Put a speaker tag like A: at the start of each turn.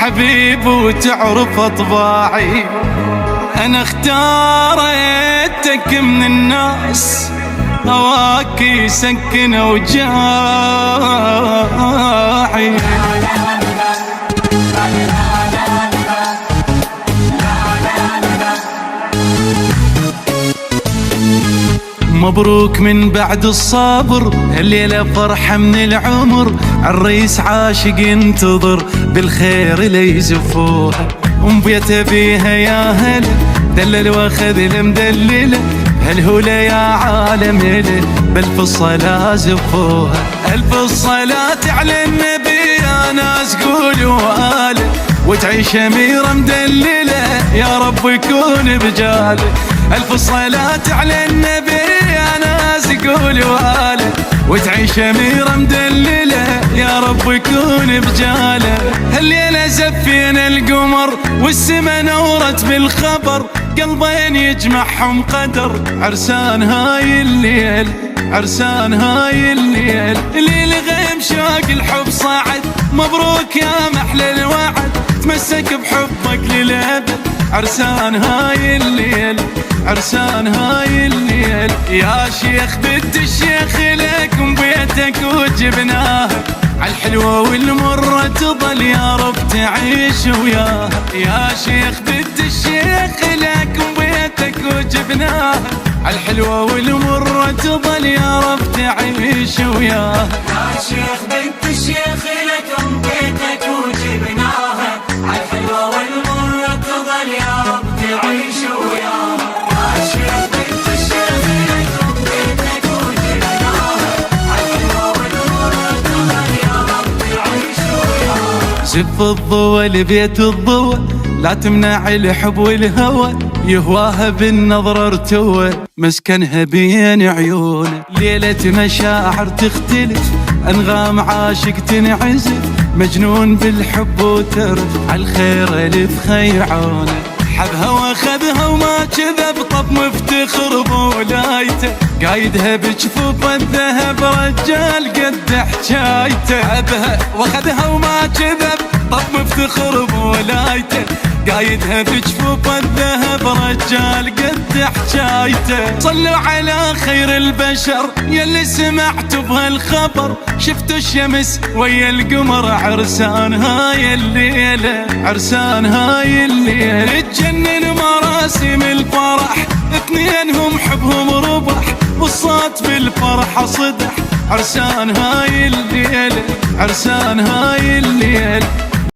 A: حبيب وتعرف اطباعي. انا اختاريتك من الناس، هواك يسكن اوجاعي. مبروك من بعد الصبر، الليلة فرحة من العمر، عالريس عاشق ينتظر بالخير ليزفوها. ومبيته بيها يا هلا، دلل واخذ المدللة، هالهولة يا عالم هلا، بالف الصلاة زفوها. الف الصلاة على النبي يا ناس قولوا آله، وتعيش أميرة مدللة يا رب يكون بجاله. الف الصلاة على النبي يا ناس قولوا آله، وتعيش أميرة مدللة يا رب يكون بجاله. هالليلة زفينا القمر والسما نورت بالخبر، قلبين يجمعهم قدر، عرسان هاي الليل، عرسان هاي الليل. ليل غيم شوق الحب صعد، مبروك يا محلى الوعد، تمسك بحبك للأبد، عرسان هاي الليل، عرسان هاي الليل. يا شيخ بنت الشيخ لكم بيتك وجبناها، عالحلوة والمرة تظل يا رب تعيش وياها. يا شيخ بنت الشيخ لكم بيتك وجبناها، عالحلوة والمرة تظل يا رب تعيش وياها.
B: يا شيخ بنت الشيخ لكم بيتك وجبناها، عالحلوة والمرة تظل يا رب تعيش وياها.
A: زف الضوى لبيت الضوى، لا تمنع الحب والهوى، يهواها بالنظر ارتوى، مسكنها بين عيونه. ليلة مشاعر تختلف، انغام عاشق تنعزف، مجنون بالحب وترف، عالخير الف خيعونه. حبها واخذها وما كذب، طب مفتخر بولايته، قايدها بجفوف الذهب، رجال قد حجايته. حبها واخذها وما كذب، طب مفتخر بولايته، قايدها بجفوف الذهب، رجال قد حجايته. صلوا على خير البشر يلي سمعتوا بهالخبر، شفتوا الشمس ويا القمر، عرسان هاي الليلة، عرسان هاي الليلة. تجنن مراسم الفرح، اثنينهم حبهم ربح، والصوت بالفرحة صدح، عرسان هاي الليلة، عرسان هاي الليلة.